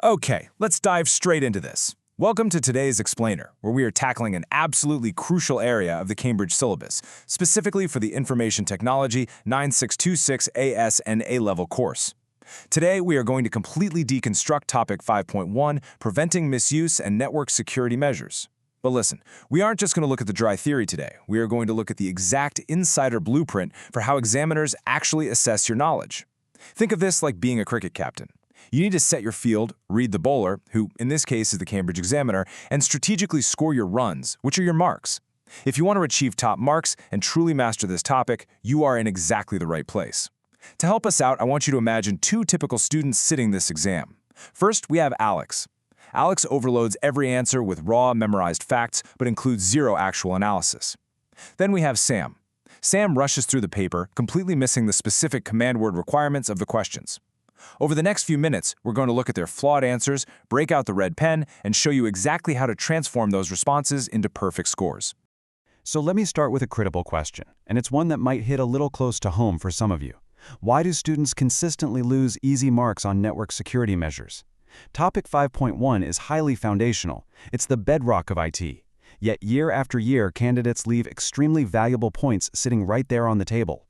Okay, let's dive straight into this. Welcome to today's Explainer, where we are tackling an absolutely crucial area of the Cambridge syllabus, specifically for the Information Technology 9626 AS and A-Level course. Today, we are going to completely deconstruct Topic 5.1, Preventing Misuse and Network Security Measures. But listen, we aren't just going to look at the dry theory today. We are going to look at the exact insider blueprint for how examiners actually assess your knowledge. Think of this like being a cricket captain. You need to set your field, read the bowler, who in this case is the Cambridge examiner, and strategically score your runs, which are your marks. If you want to achieve top marks and truly master this topic, you are in exactly the right place. To help us out, I want you to imagine two typical students sitting this exam. First, we have Alex. Alex overloads every answer with raw, memorized facts, but includes zero actual analysis. Then we have Sam. Sam rushes through the paper, completely missing the specific command word requirements of the questions. Over the next few minutes, we're going to look at their flawed answers, break out the red pen, and show you exactly how to transform those responses into perfect scores. So let me start with a critical question, and it's one that might hit a little close to home for some of you. Why do students consistently lose easy marks on network security measures? Topic 5.1 is highly foundational. It's the bedrock of IT. Yet year after year, candidates leave extremely valuable points sitting right there on the table.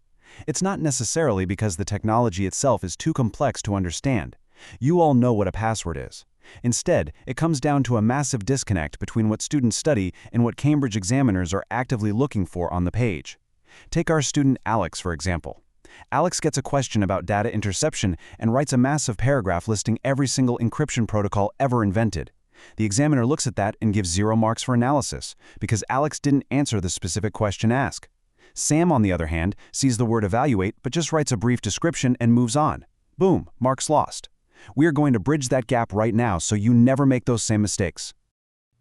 It's not necessarily because the technology itself is too complex to understand. You all know what a password is. Instead, it comes down to a massive disconnect between what students study and what Cambridge examiners are actively looking for on the page. Take our student Alex, for example. Alex gets a question about data interception and writes a massive paragraph listing every single encryption protocol ever invented. The examiner looks at that and gives 0 marks for analysis, because Alex didn't answer the specific question asked. Sam, on the other hand, sees the word evaluate but just writes a brief description and moves on. Boom, marks lost. We are going to bridge that gap right now so you never make those same mistakes.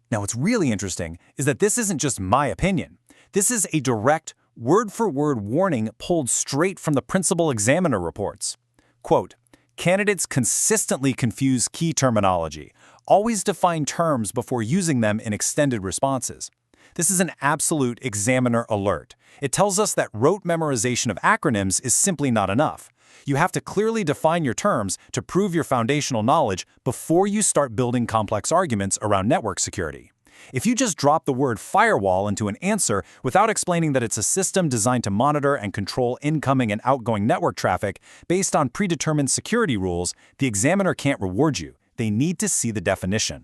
Now, what's really interesting is that this isn't just my opinion. This is a direct, word-for-word warning pulled straight from the principal examiner reports. Quote, "Candidates consistently confuse key terminology, always define terms before using them in extended responses." This is an absolute examiner alert. It tells us that rote memorization of acronyms is simply not enough. You have to clearly define your terms to prove your foundational knowledge before you start building complex arguments around network security. If you just drop the word firewall into an answer without explaining that it's a system designed to monitor and control incoming and outgoing network traffic based on predetermined security rules, the examiner can't reward you. They need to see the definition.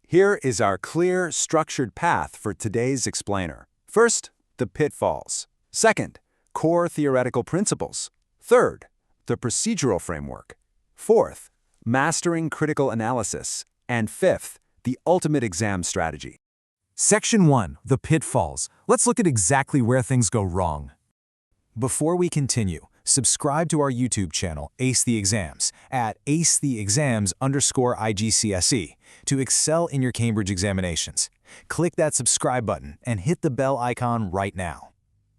Here is our clear, structured path for today's explainer. First, the pitfalls. Second, core theoretical principles. Third, the procedural framework. Fourth, mastering critical analysis. And fifth, the ultimate exam strategy. Section 1, the pitfalls. Let's look at exactly where things go wrong. Before we continue, subscribe to our YouTube channel, Ace the Exams, at acetheexams_IGCSE to excel in your Cambridge examinations. Click that subscribe button and hit the bell icon right now.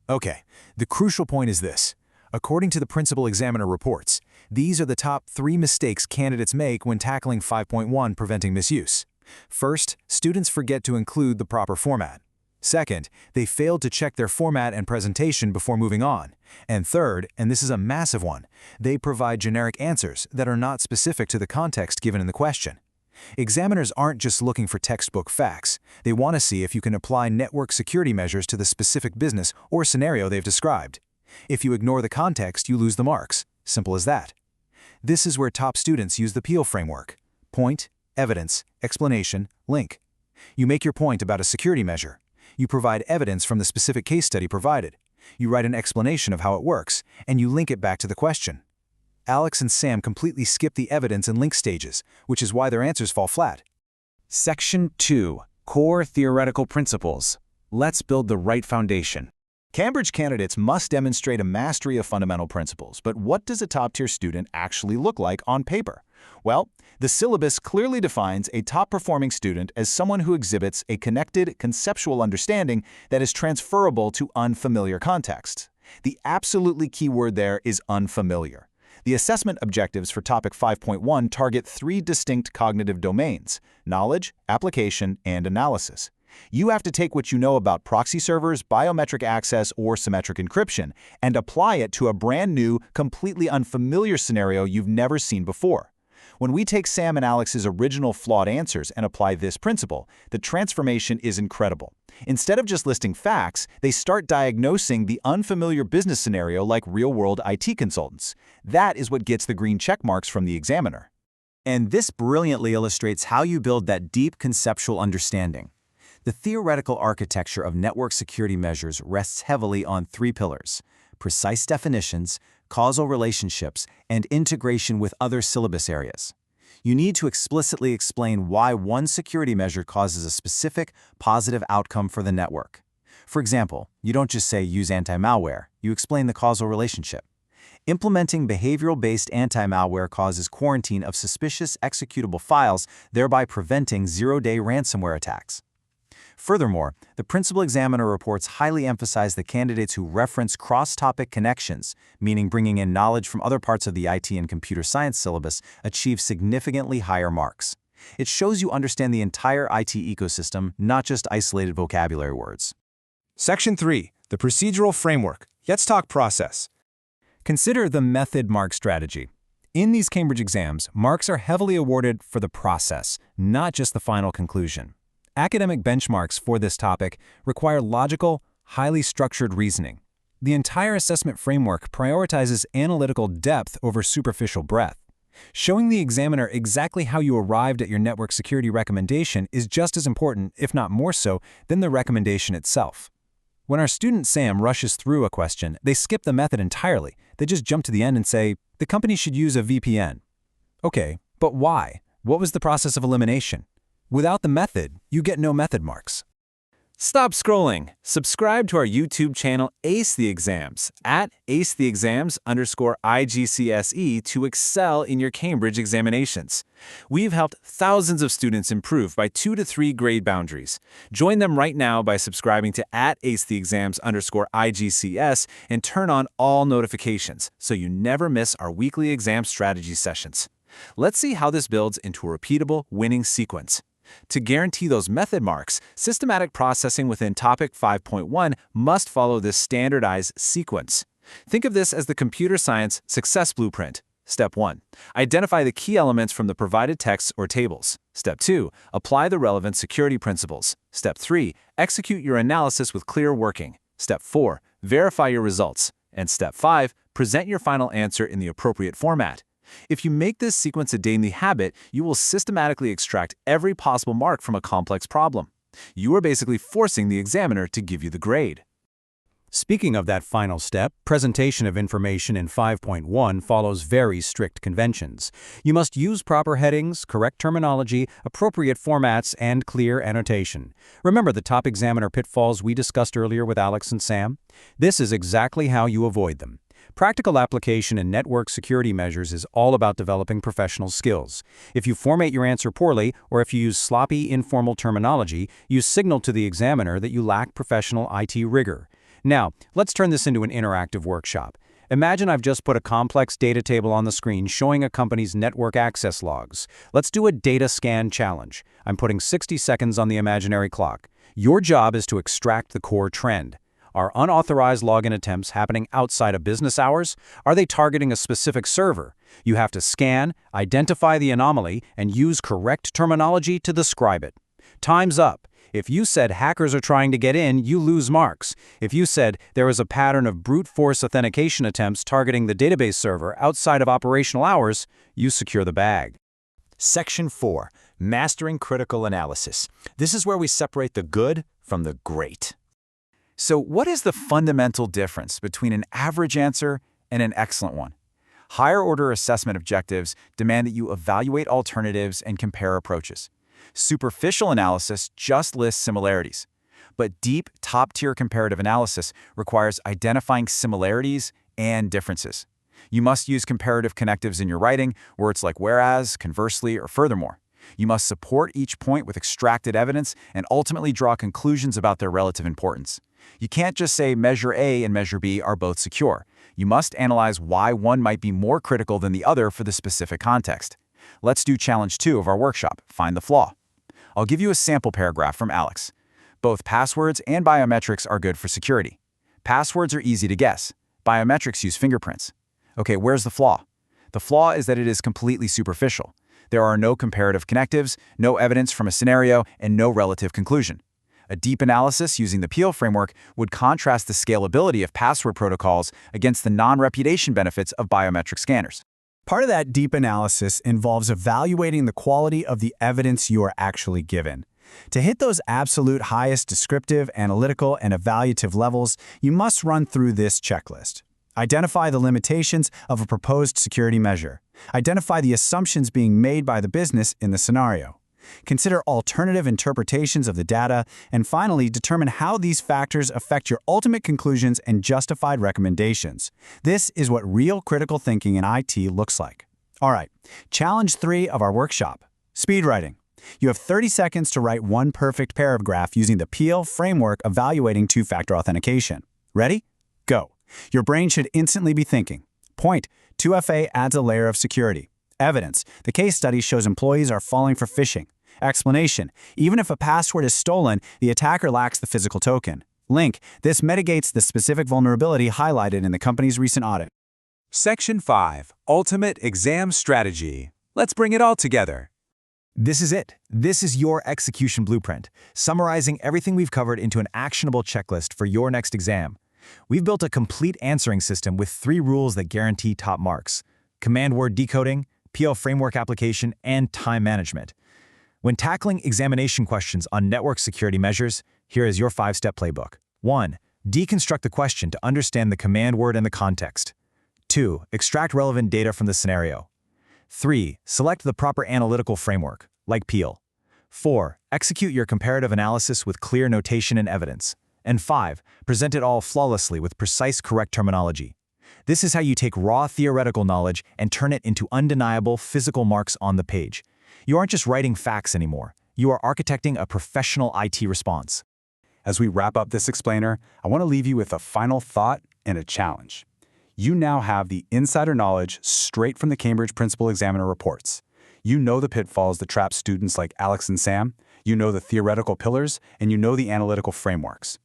Okay, the crucial point is this. According to the principal examiner reports, these are the top 3 mistakes candidates make when tackling 5.1 Preventing Misuse. First, students forget to include the proper format. Second, they failed to check their format and presentation before moving on. And third, and this is a massive one, they provide generic answers that are not specific to the context given in the question. Examiners aren't just looking for textbook facts. They want to see if you can apply network security measures to the specific business or scenario they've described. If you ignore the context, you lose the marks. Simple as that. This is where top students use the PEEL framework. Point, evidence, explanation, link. You make your point about a security measure. You provide evidence from the specific case study provided. You write an explanation of how it works, and you link it back to the question. Alex and Sam completely skip the evidence and link stages, which is why their answers fall flat. Section 2, core theoretical principles. Let's build the right foundation. Cambridge candidates must demonstrate a mastery of fundamental principles, but what does a top-tier student actually look like on paper? Well, the syllabus clearly defines a top-performing student as someone who exhibits a connected, conceptual understanding that is transferable to unfamiliar contexts. The absolutely key word there is unfamiliar. The assessment objectives for Topic 5.1 target 3 distinct cognitive domains: knowledge, application, and analysis. You have to take what you know about proxy servers, biometric access, or symmetric encryption and apply it to a brand new, completely unfamiliar scenario you've never seen before. When we take Sam and Alex's original flawed answers and apply this principle, the transformation is incredible. Instead of just listing facts, they start diagnosing the unfamiliar business scenario like real-world IT consultants. That is what gets the green check marks from the examiner. And this brilliantly illustrates how you build that deep conceptual understanding. The theoretical architecture of network security measures rests heavily on three pillars: precise definitions, causal relationships, and integration with other syllabus areas. You need to explicitly explain why one security measure causes a specific, positive outcome for the network. For example, you don't just say use anti-malware, you explain the causal relationship. Implementing behavioral-based anti-malware causes quarantine of suspicious executable files, thereby preventing zero-day ransomware attacks. Furthermore, the principal examiner reports highly emphasize the candidates who reference cross-topic connections, meaning bringing in knowledge from other parts of the IT and computer science syllabus, achieve significantly higher marks. It shows you understand the entire IT ecosystem, not just isolated vocabulary words. Section 3. The procedural framework. Let's talk process. Consider the method mark strategy. In these Cambridge exams, marks are heavily awarded for the process, not just the final conclusion. Academic benchmarks for this topic require logical, highly structured reasoning. The entire assessment framework prioritizes analytical depth over superficial breadth. Showing the examiner exactly how you arrived at your network security recommendation is just as important, if not more so, than the recommendation itself. When our student Sam rushes through a question, they skip the method entirely. They just jump to the end and say, the company should use a VPN. Okay, but why? What was the process of elimination? Without the method, you get no method marks. Stop scrolling. Subscribe to our YouTube channel Ace the Exams at acetheexams_IGCSE to excel in your Cambridge examinations. We've helped thousands of students improve by 2 to 3 grade boundaries. Join them right now by subscribing to at acetheexams_IGCS and turn on all notifications so you never miss our weekly exam strategy sessions. Let's see how this builds into a repeatable winning sequence. To guarantee those method marks, systematic processing within Topic 5.1 must follow this standardized sequence. Think of this as the computer science success blueprint. Step 1. Identify the key elements from the provided texts or tables. Step 2. Apply the relevant security principles. Step 3. Execute your analysis with clear working. Step 4. Verify your results. And Step 5. Present your final answer in the appropriate format. If you make this sequence a daily habit, you will systematically extract every possible mark from a complex problem. You are basically forcing the examiner to give you the grade. Speaking of that final step, presentation of information in 5.1 follows very strict conventions. You must use proper headings, correct terminology, appropriate formats, and clear annotation. Remember the top examiner pitfalls we discussed earlier with Alex and Sam? This is exactly how you avoid them. Practical application in network security measures is all about developing professional skills. If you format your answer poorly, or if you use sloppy, informal terminology, you signal to the examiner that you lack professional IT rigor. Now, let's turn this into an interactive workshop. Imagine I've just put a complex data table on the screen showing a company's network access logs. Let's do a data scan challenge. I'm putting 60 seconds on the imaginary clock. Your job is to extract the core trend. Are unauthorized login attempts happening outside of business hours? Are they targeting a specific server? You have to scan, identify the anomaly, and use correct terminology to describe it. Time's up. If you said hackers are trying to get in, you lose marks. If you said there is a pattern of brute force authentication attempts targeting the database server outside of operational hours, you secure the bag. Section 4. Mastering critical analysis. This is where we separate the good from the great. So what is the fundamental difference between an average answer and an excellent one? Higher-order assessment objectives demand that you evaluate alternatives and compare approaches. Superficial analysis just lists similarities. But deep, top-tier comparative analysis requires identifying similarities and differences. You must use comparative connectives in your writing, words like whereas, conversely, or furthermore. You must support each point with extracted evidence and ultimately draw conclusions about their relative importance. You can't just say measure A and measure B are both secure. You must analyze why one might be more critical than the other for the specific context. Let's do challenge 2 of our workshop, Find the Flaw. I'll give you a sample paragraph from Alex. Both passwords and biometrics are good for security. Passwords are easy to guess. Biometrics use fingerprints. Okay, where's the flaw? The flaw is that it is completely superficial. There are no comparative connectives, no evidence from a scenario, and no relative conclusion. A deep analysis using the Peel framework would contrast the scalability of password protocols against the non-reputation benefits of biometric scanners. Part of that deep analysis involves evaluating the quality of the evidence you are actually given. To hit those absolute highest descriptive, analytical, and evaluative levels, you must run through this checklist. Identify the limitations of a proposed security measure. Identify the assumptions being made by the business in the scenario. Consider alternative interpretations of the data, and finally, determine how these factors affect your ultimate conclusions and justified recommendations. This is what real critical thinking in IT looks like. All right, challenge 3 of our workshop, speed writing. You have 30 seconds to write one perfect paragraph using the Peel framework evaluating two-factor authentication. Ready? Go. Your brain should instantly be thinking. Point, 2FA adds a layer of security. Evidence, the case study shows employees are falling for phishing. Explanation, even if a password is stolen, the attacker lacks the physical token. Link, this mitigates the specific vulnerability highlighted in the company's recent audit. Section 5, Ultimate Exam Strategy. Let's bring it all together. This is it. This is your execution blueprint, summarizing everything we've covered into an actionable checklist for your next exam. We've built a complete answering system with 3 rules that guarantee top marks: command word decoding, Peel framework application, and time management. When tackling examination questions on network security measures, here is your 5-step playbook. 1. Deconstruct the question to understand the command word and the context. 2. Extract relevant data from the scenario. 3. Select the proper analytical framework, like Peel. 4. Execute your comparative analysis with clear notation and evidence. And 5. Present it all flawlessly with precise, correct terminology. This is how you take raw theoretical knowledge and turn it into undeniable physical marks on the page. You aren't just writing facts anymore. You are architecting a professional IT response. As we wrap up this explainer, I want to leave you with a final thought and a challenge. You now have the insider knowledge straight from the Cambridge Principal Examiner reports. You know the pitfalls that trap students like Alex and Sam, you know the theoretical pillars, and you know the analytical frameworks.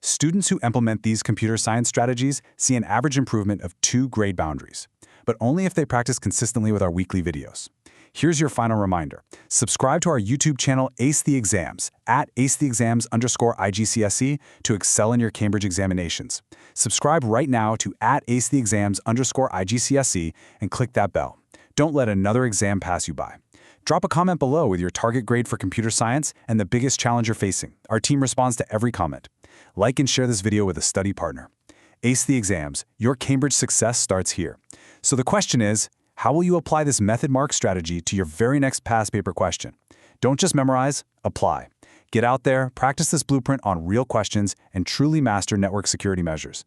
Students who implement these computer science strategies see an average improvement of 2 grade boundaries, but only if they practice consistently with our weekly videos. Here's your final reminder. Subscribe to our YouTube channel Ace the Exams, at acetheexams_IGCSE, to excel in your Cambridge examinations. Subscribe right now to at acetheexams_IGCSE and click that bell. Don't let another exam pass you by. Drop a comment below with your target grade for computer science and the biggest challenge you're facing. Our team responds to every comment. Like and share this video with a study partner. Ace the Exams, your Cambridge success starts here. So the question is, how will you apply this method mark strategy to your very next past paper question? Don't just memorize, apply. Get out there, practice this blueprint on real questions, and truly master network security measures.